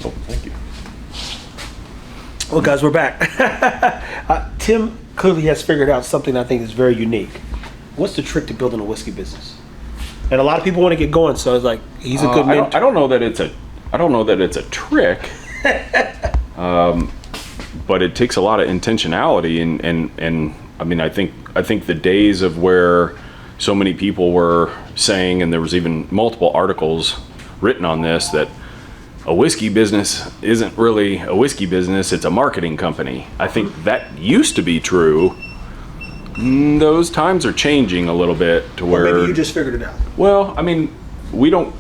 Oh, thank you. Well, guys, we're back. Tim clearly has figured out something I think is very unique. What's the trick to building a whiskey business? And a lot of people want to get going, so it's like he's a good mentor. I don't know that it's a trick, but it takes a lot of intentionality. And I mean, I think the days of where so many people were saying, and there was even multiple articles written on this, that a whiskey business isn't really a whiskey business, it's a marketing company. I think that used to be true. Those times are changing a little bit to where... Or maybe you just figured it out. Well, I mean, we don't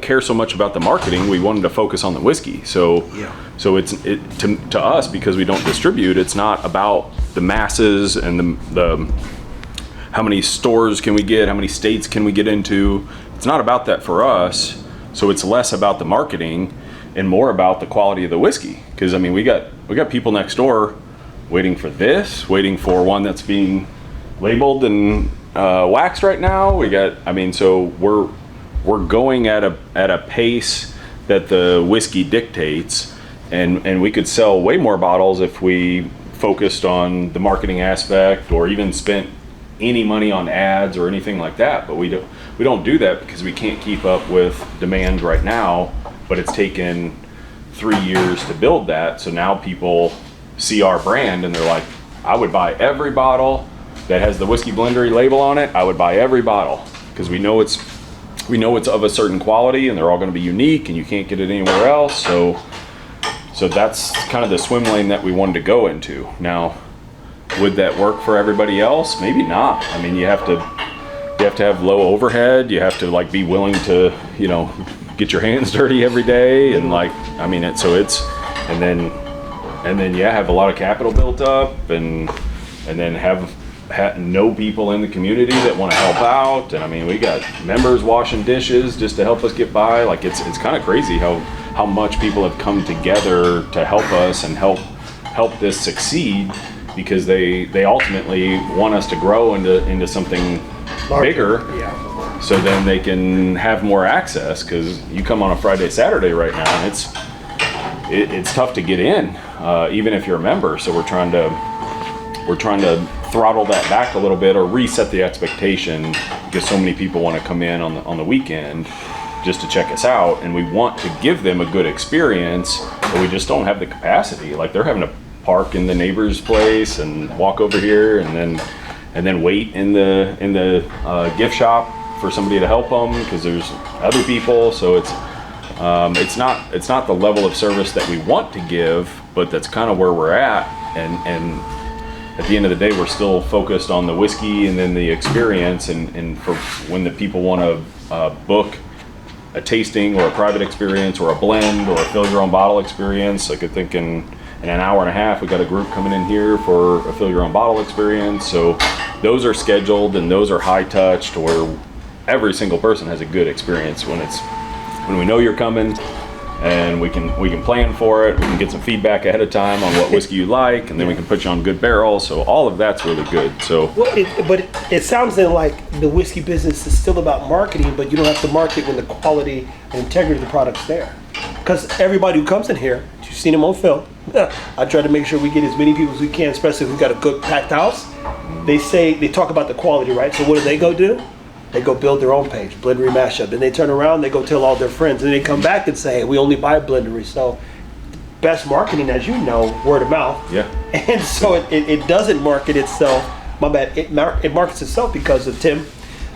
care so much about the marketing. We wanted to focus on the whiskey. So to us, because we don't distribute, it's not about the masses and the how many stores can we get, how many states can we get into. It's not about that for us. So it's less about the marketing and more about the quality of the whiskey. Because I mean, we got people next door waiting for this, waiting for one that's being labeled and waxed right now. So we're going at a pace that the whiskey dictates, and we could sell way more bottles if we focused on the marketing aspect or even spent any money on ads or anything like that. But we don't do that because we can't keep up with demand right now. But it's taken 3 years to build that. So now people see our brand and they're like, I would buy every bottle that has the Whiskey Blendery label on it. I would buy every bottle because we know it's of a certain quality and they're all going to be unique and you can't get it anywhere else. So that's kind of the swim lane that we wanted to go into. Now, would that work for everybody else? Maybe not. I mean, you have to have low overhead. You have to be willing to, get your hands dirty every day. And have a lot of capital built up and then know people in the community that want to help out. And I mean, we got members washing dishes just to help us get by. It's kind of crazy how much people have come together to help us and help this succeed, because they ultimately want us to grow into something bigger. Yeah. So then they can have more access, because you come on a Friday, Saturday right now, and it's tough to get in, even if you're a member. So we're trying to throttle that back a little bit, or reset the expectation, because so many people want to come in on the weekend just to check us out, and we want to give them a good experience, but we just don't have the capacity. They're having to park in the neighbor's place and walk over here and then wait in the gift shop for somebody to help them because there's other people. So it's not the level of service that we want to give, but that's kind of where we're at. And at the end of the day, we're still focused on the whiskey and then the experience. And for when the people want to book a tasting or a private experience or a blend or a fill your own bottle experience, I could think in an hour and a half, we got a group coming in here for a fill your own bottle experience. So those are scheduled and those are high touch to where every single person has a good experience when we know you're coming, and we can plan for it. We can get some feedback ahead of time on what whiskey you like, and then we can put you on good barrels. So all of that's really good. So but it sounds then like the whiskey business is still about marketing, but you don't have to market when the quality and integrity of the product's there. Because everybody who comes in here, you've seen them on film. I try to make sure we get as many people as we can, especially if we've got a good packed house. They talk about the quality, right? So what do? They go build their own page, Blendery Mashup. Then they turn around, they go tell all their friends, and they come back and say, hey, we only buy Blendery. So best marketing, as you know, word of mouth. Yeah. And so it doesn't market itself. My bad. It markets itself because of Tim,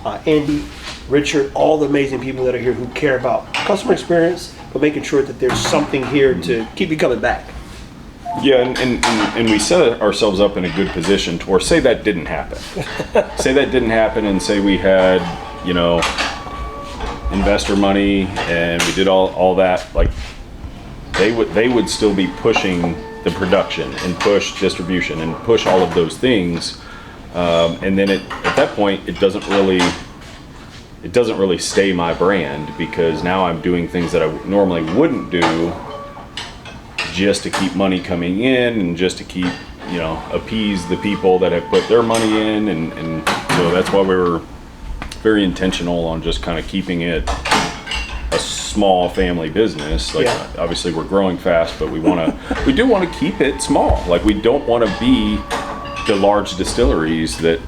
Andy, Richard, all the amazing people that are here who care about customer experience, but making sure that there's something here to keep you coming back. Yeah, and we set ourselves up in a good position to where, say that didn't happen. And say we had, investor money and we did all that, they would still be pushing the production and push distribution and push all of those things. And then at that point, it doesn't really stay my brand, because now I'm doing things that I normally wouldn't do just to keep money coming in and just to keep, appease the people that have put their money in. And so that's why we were very intentional on just kind of keeping it a small family business. Like obviously we're growing fast, but we do want to keep it small. Like we don't want to be the large distilleries that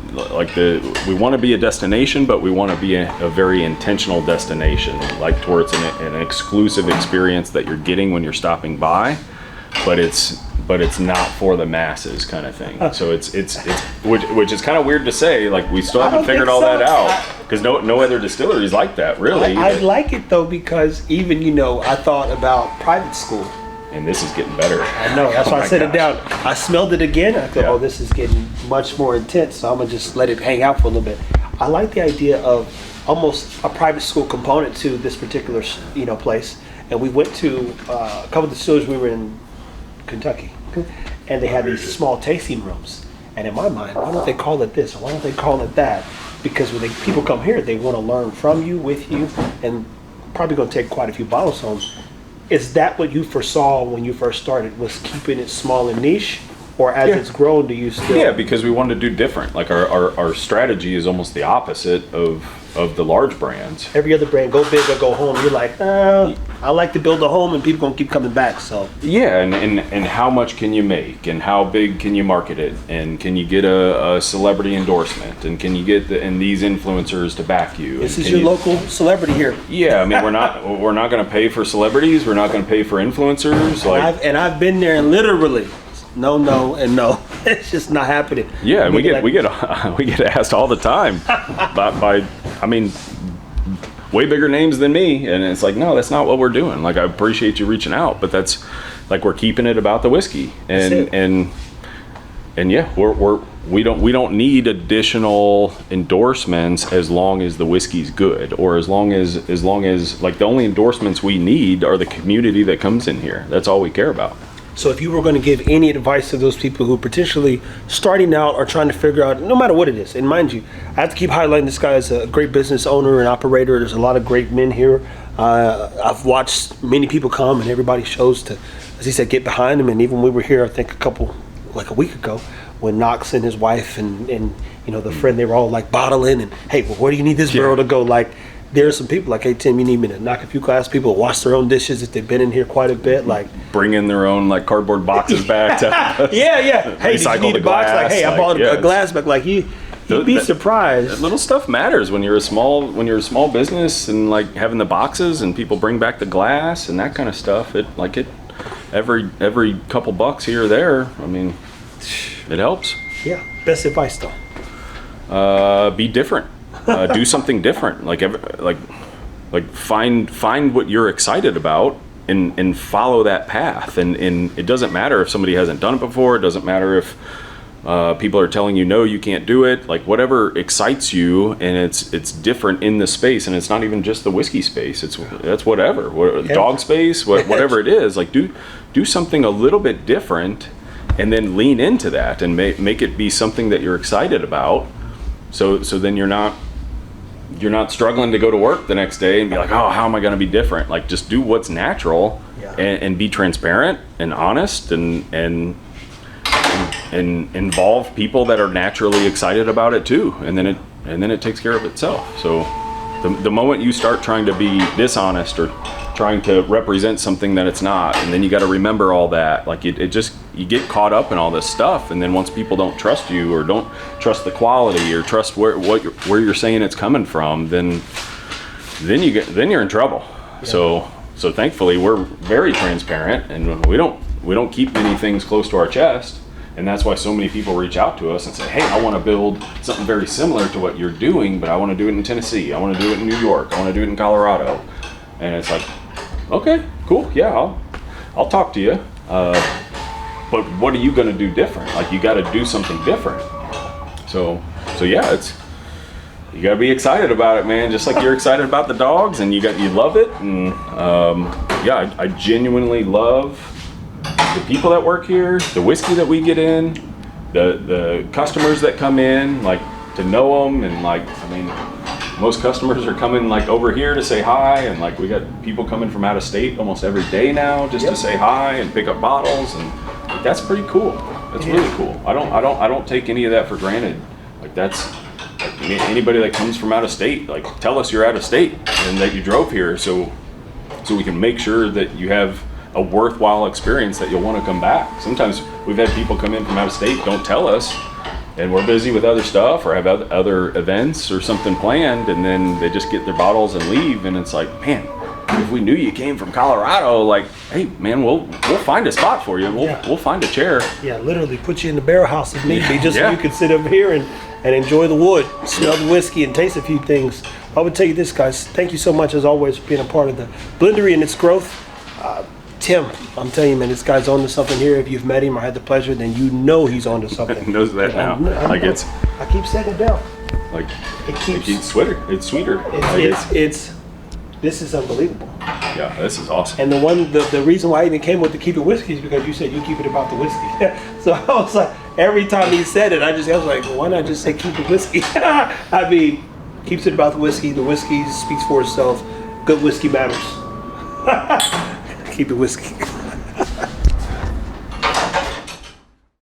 we want to be a destination, but we want to be a very intentional destination, like towards an exclusive experience that you're getting when you're stopping by, but it's not for the masses kind of thing. So it's which is kind of weird to say. Like we still haven't figured all that out, because no other distilleries like that really. I like it though, because even I thought about private school. And this is getting better. I know, that's why I set it down. I smelled it again. I thought, oh, this is getting much more intense, so I'm gonna just let it hang out for a little bit. I like the idea of almost a private school component to this particular, place. And we went to a couple of distilleries. We were in Kentucky, and they had these small tasting rooms. And in my mind, why don't they call it this? Or why don't they call it that? Because when people come here, they want to learn from you, with you, and probably gonna take quite a few bottles home. Is that what you foresaw when you first started, was keeping it small and niche? Or as it's grown, do you still? Yeah, because we wanted to do different. Like our strategy is almost the opposite of the large brands. Every other brand, go big or go home. You're like, I like to build a home and people gonna keep coming back, so. Yeah, and how much can you make? And how big can you market it? And can you get a celebrity endorsement? And can you get these influencers to back you? This is your local celebrity here. Yeah, I mean, we're not gonna pay for celebrities. We're not gonna pay for influencers. And I've been there, and literally, no, and no. It's just not happening. Yeah, and we get asked all the time by way bigger names than me, and it's like, no, that's not what we're doing. Like, I appreciate you reaching out, but that's like, we're keeping it about the whiskey, and yeah, we don't need additional endorsements as long as the whiskey's good, or as long as like, the only endorsements we need are the community that comes in here. That's all we care about. So if you were going to give any advice to those people who are potentially starting out or trying to figure out, no matter what it is, and mind you, I have to keep highlighting this guy as a great business owner and operator. There's a lot of great men here. I've watched many people come, and everybody shows to, as he said, get behind him. And even we were here, I think a week ago, when Knox and his wife and the friend, they were all like bottling and, hey, well, where do you need this barrel to go? Like, there's some people like, hey, Tim, you need me to knock a few glass. People wash their own dishes if they've been in here quite a bit. Like, bring in their own like cardboard boxes back to yeah. Hey, did you need a box? Like, hey, I bought a glass back. Like, you'd be surprised. That little stuff matters when you're a small business, and like having the boxes and people bring back the glass and that kind of stuff. Every couple bucks here or there. I mean, it helps. Yeah. Best advice though. Be different. Do something different. Like find what you're excited about and follow that path. And it doesn't matter if somebody hasn't done it before. It doesn't matter if people are telling you no, you can't do it. Like, whatever excites you, and it's different in the space, and it's not even just the whiskey space. That's whatever dog space, whatever it is. Like, do something a little bit different, and then lean into that and make it be something that you're excited about. So then you're not struggling to go to work the next day and be like, oh, how am I going to be different? Like, just do what's natural, and be transparent and honest, and involve people that are naturally excited about it too. And then it takes care of itself. So the moment you start trying to be dishonest or trying to represent something that it's not, and then you got to remember all that, like you get caught up in all this stuff, and then once people don't trust you, or don't trust the quality, or trust where you're saying it's coming from, then you're in trouble. Yeah. So thankfully we're very transparent, and we don't keep many things close to our chest, and that's why so many people reach out to us and say, hey, I want to build something very similar to what you're doing, but I want to do it in Tennessee, I want to do it in New York, I want to do it in Colorado. And it's like, okay, cool, yeah, I'll talk to you. But what are you going to do different? Like, you got to do something different. So yeah, you got to be excited about it, man. Just like you're excited about the dogs, and you love it. And yeah, I genuinely love the people that work here, the whiskey that we get in, the customers that come in, like, to know them, and like, I mean, most customers are coming like over here to say hi, and like, we got people coming from out of state almost every day now just to say hi and pick up bottles, and like, that's pretty cool. That's really cool. I don't take any of that for granted. Like, that's like, anybody that comes from out of state, like, tell us you're out of state and that you drove here, so so we can make sure that you have a worthwhile experience that you'll want to come back. Sometimes we've had people come in from out of state, don't tell us, and we're busy with other stuff or have other events or something planned, and then they just get their bottles and leave, and it's like, man, if we knew you came from Colorado, like, hey man, we'll find a spot for you. We'll find a chair. Yeah, literally put you in the barrel house if need be, just Yeah. so you can sit up here and enjoy the wood, smell the whiskey, and taste a few things. I would tell you this, guys. Thank you so much, as always, for being a part of the Blendery and its growth. Tim, I'm telling you, man, this guy's on to something here. If you've met him or had the pleasure, then you know he's on to something. Knows that now. Like it's I keep setting it down. like It keeps. it's sweeter. It's sweeter. Like It's. This is unbelievable. yeah, this is awesome. And the reason why I even came with the keep it whiskey is because you said you keep it about the whiskey. So I was like, every time he said it, I was like, why not just say keep it whiskey? I mean, keeps it about the whiskey. The whiskey speaks for itself. Good whiskey matters. Keep it whiskey.